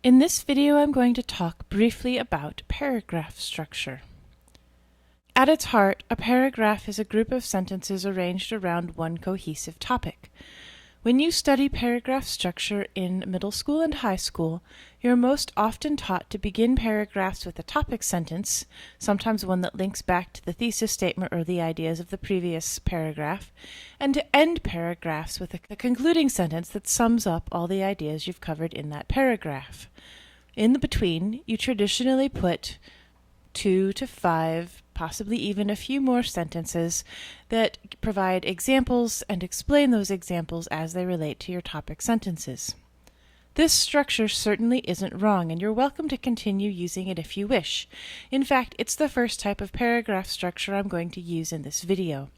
In this video, I'm going to talk briefly about paragraph structure. At its heart, a paragraph is a group of sentences arranged around one cohesive topic. When you study paragraph structure in middle school and high school, you're most often taught to begin paragraphs with a topic sentence, sometimes one that links back to the thesis statement or the ideas of the previous paragraph, and to end paragraphs with a concluding sentence that sums up all the ideas you've covered in that paragraph. In the between, you traditionally put 2 to 5, possibly even a few more sentences that provide examples and explain those examples as they relate to your topic sentences. This structure certainly isn't wrong, and you're welcome to continue using it if you wish. In fact, it's the first type of paragraph structure I'm going to use in this video.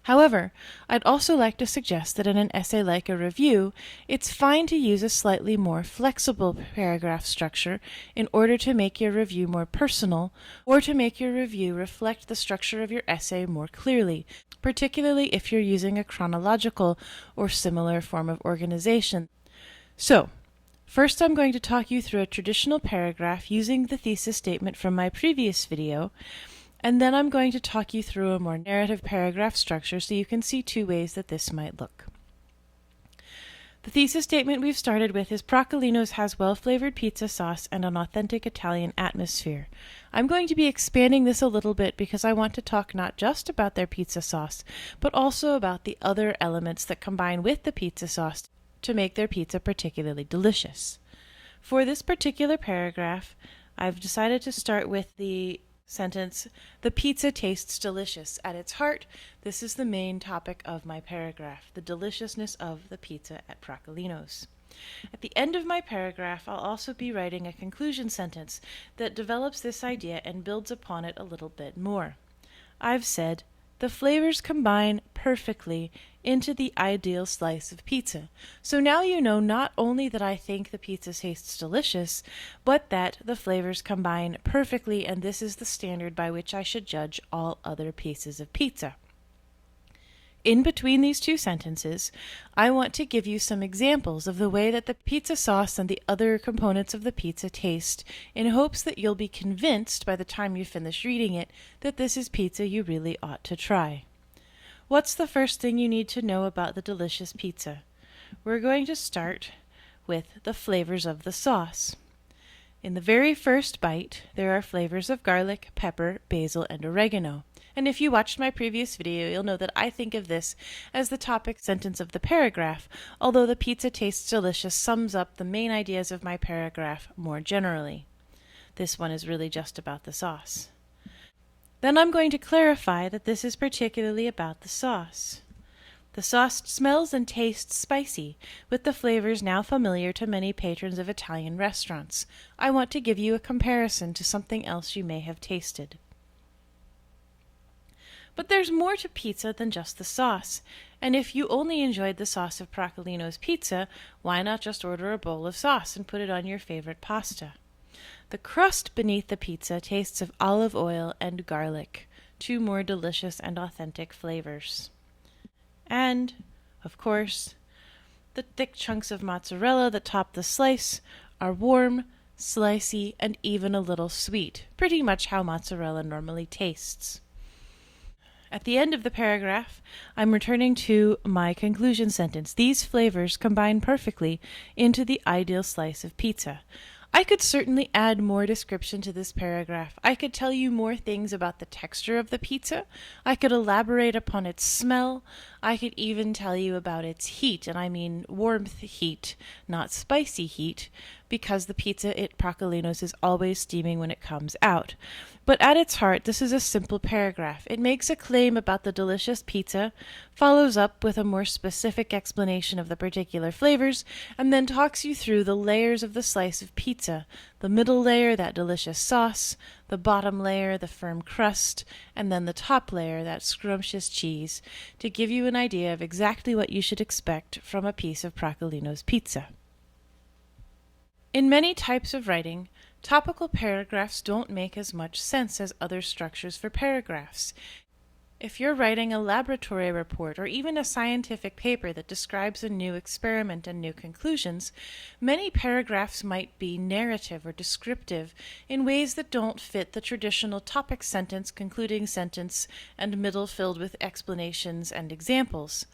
However, I'd also like to suggest that in an essay like a review, it's fine to use a slightly more flexible paragraph structure in order to make your review more personal, or to make your review reflect the structure of your essay more clearly, particularly if you're using a chronological or similar form of organization. So, first I'm going to talk you through a traditional paragraph using the thesis statement from my previous video, and then I'm going to talk you through a more narrative paragraph structure so you can see two ways that this might look. The thesis statement we've started with is Procalino's has well-flavored pizza sauce and an authentic Italian atmosphere. I'm going to be expanding this a little bit because I want to talk not just about their pizza sauce, but also about the other elements that combine with the pizza sauce to make their pizza particularly delicious. For this particular paragraph, I've decided to start with the sentence, "The pizza tastes delicious." At its heart, this is the main topic of my paragraph, the deliciousness of the pizza at Procalino's. At the end of my paragraph, I'll also be writing a conclusion sentence that develops this idea and builds upon it a little bit more. I've said, "The flavors combine perfectly into the ideal slice of pizza." So now you know not only that I think the pizza tastes delicious, but that the flavors combine perfectly, and this is the standard by which I should judge all other pieces of pizza. In between these two sentences, I want to give you some examples of the way that the pizza sauce and the other components of the pizza taste, in hopes that you'll be convinced by the time you finish reading it that this is pizza you really ought to try. What's the first thing you need to know about the delicious pizza? We're going to start with the flavors of the sauce. In the very first bite, there are flavors of garlic, pepper, basil, and oregano. And if you watched my previous video, you'll know that I think of this as the topic sentence of the paragraph, although the pizza tastes delicious sums up the main ideas of my paragraph more generally. This one is really just about the sauce. Then I'm going to clarify that this is particularly about the sauce. The sauce smells and tastes spicy, with the flavors now familiar to many patrons of Italian restaurants. I want to give you a comparison to something else you may have tasted. But there's more to pizza than just the sauce, and if you only enjoyed the sauce of Procalino's pizza, why not just order a bowl of sauce and put it on your favorite pasta? The crust beneath the pizza tastes of olive oil and garlic, two more delicious and authentic flavors. And, of course, the thick chunks of mozzarella that top the slice are warm, slicey, and even a little sweet, pretty much how mozzarella normally tastes. At the end of the paragraph, I'm returning to my conclusion sentence. These flavors combine perfectly into the ideal slice of pizza. I could certainly add more description to this paragraph. I could tell you more things about the texture of the pizza. I could elaborate upon its smell. I could even tell you about its heat, and I mean warmth heat, not spicy heat, because the pizza at Procalino's is always steaming when it comes out. But at its heart, this is a simple paragraph. It makes a claim about the delicious pizza, follows up with a more specific explanation of the particular flavors, and then talks you through the layers of the slice of pizza. The middle layer, that delicious sauce, the bottom layer, the firm crust, and then the top layer, that scrumptious cheese, to give you an idea of exactly what you should expect from a piece of Procalino's pizza. In many types of writing, topical paragraphs don't make as much sense as other structures for paragraphs. If you're writing a laboratory report or even a scientific paper that describes a new experiment and new conclusions, many paragraphs might be narrative or descriptive in ways that don't fit the traditional topic sentence, concluding sentence, and middle filled with explanations and examples.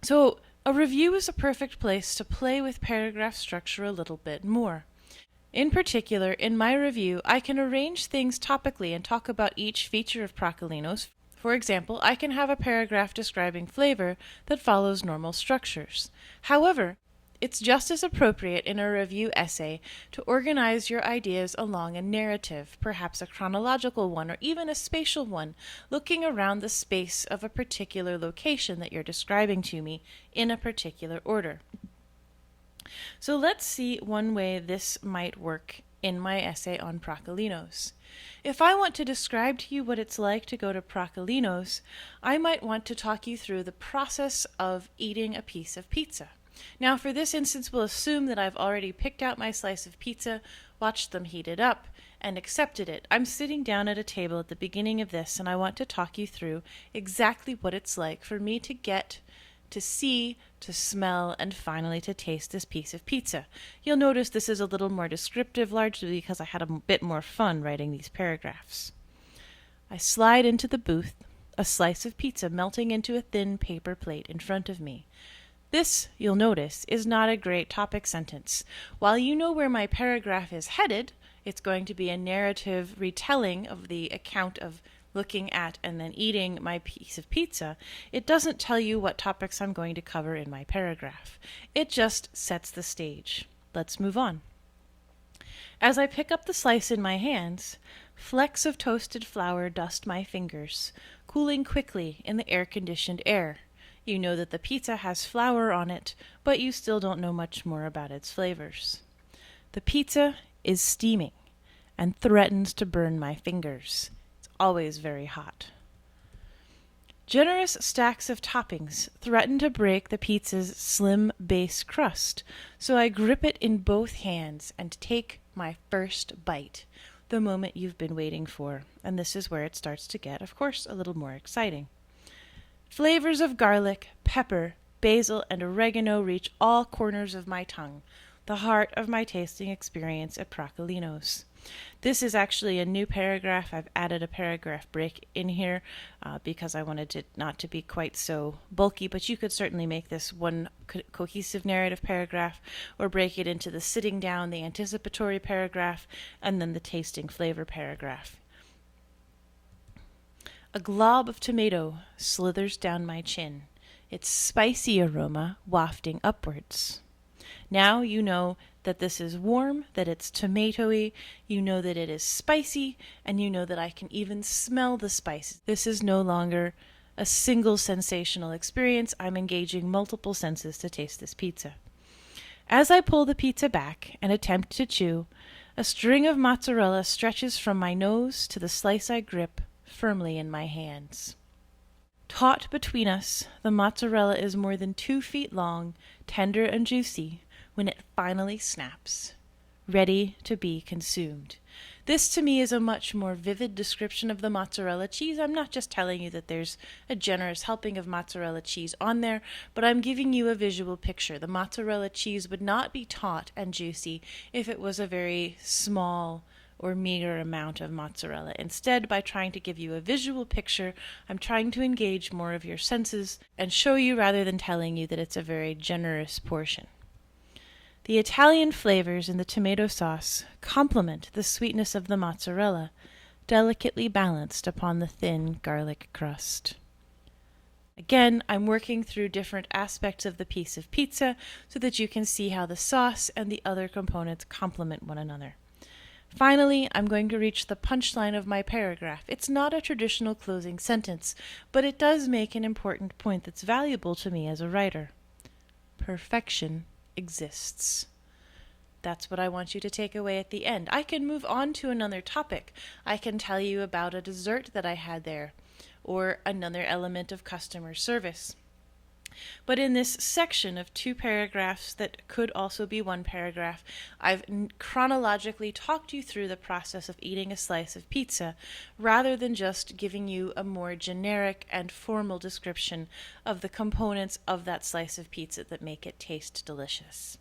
So, a review is a perfect place to play with paragraph structure a little bit more. In particular, in my review, I can arrange things topically and talk about each feature of Procalinos. For example, I can have a paragraph describing flavor that follows normal structures. However, it's just as appropriate in a review essay to organize your ideas along a narrative, perhaps a chronological one or even a spatial one, looking around the space of a particular location that you're describing to me in a particular order. So let's see one way this might work in my essay on Procalinos. If I want to describe to you what it's like to go to Procalinos, I might want to talk you through the process of eating a piece of pizza. Now, for this instance, we'll assume that I've already picked out my slice of pizza, watched them heat it up, and accepted it. I'm sitting down at a table at the beginning of this, and I want to talk you through exactly what it's like for me to get to see, to smell, and finally to taste this piece of pizza. You'll notice this is a little more descriptive, largely because I had a bit more fun writing these paragraphs. I slide into the booth, a slice of pizza melting into a thin paper plate in front of me. This, you'll notice, is not a great topic sentence. While you know where my paragraph is headed, it's going to be a narrative retelling of the account of looking at and then eating my piece of pizza. It doesn't tell you what topics I'm going to cover in my paragraph. It just sets the stage. Let's move on. As I pick up the slice in my hands, flecks of toasted flour dust my fingers, cooling quickly in the air-conditioned air. You know that the pizza has flour on it, but you still don't know much more about its flavors. The pizza is steaming and threatens to burn my fingers. Always very hot. Generous stacks of toppings threaten to break the pizza's slim base crust, so I grip it in both hands and take my first bite, the moment you've been waiting for, and this is where it starts to get, of course, a little more exciting. Flavors of garlic, pepper, basil, and oregano reach all corners of my tongue, the heart of my tasting experience at Procalinos. This is actually a new paragraph. I've added a paragraph break in here because I wanted it not to be quite so bulky, but you could certainly make this one cohesive narrative paragraph or break it into the sitting down, the anticipatory paragraph, and then the tasting flavor paragraph. A glob of tomato slithers down my chin, its spicy aroma wafting upwards. Now you know that this is warm, that it's tomatoey, you know that it is spicy, and you know that I can even smell the spice. This is no longer a single sensational experience. I'm engaging multiple senses to taste this pizza. As I pull the pizza back and attempt to chew, a string of mozzarella stretches from my nose to the slice I grip firmly in my hands. Taut between us, the mozzarella is more than 2 feet long, tender and juicy, when it finally snaps, ready to be consumed. This to me is a much more vivid description of the mozzarella cheese. I'm not just telling you that there's a generous helping of mozzarella cheese on there, but I'm giving you a visual picture. The mozzarella cheese would not be taut and juicy if it was a very small or meager amount of mozzarella. Instead, by trying to give you a visual picture, I'm trying to engage more of your senses and show you rather than telling you that it's a very generous portion. The Italian flavors in the tomato sauce complement the sweetness of the mozzarella, delicately balanced upon the thin garlic crust. Again, I'm working through different aspects of the piece of pizza so that you can see how the sauce and the other components complement one another. Finally, I'm going to reach the punchline of my paragraph. It's not a traditional closing sentence, but it does make an important point that's valuable to me as a writer. Perfection exists. That's what I want you to take away at the end. I can move on to another topic. I can tell you about a dessert that I had there, or another element of customer service. But in this section of 2 paragraphs that could also be 1 paragraph, I've chronologically talked you through the process of eating a slice of pizza, rather than just giving you a more generic and formal description of the components of that slice of pizza that make it taste delicious.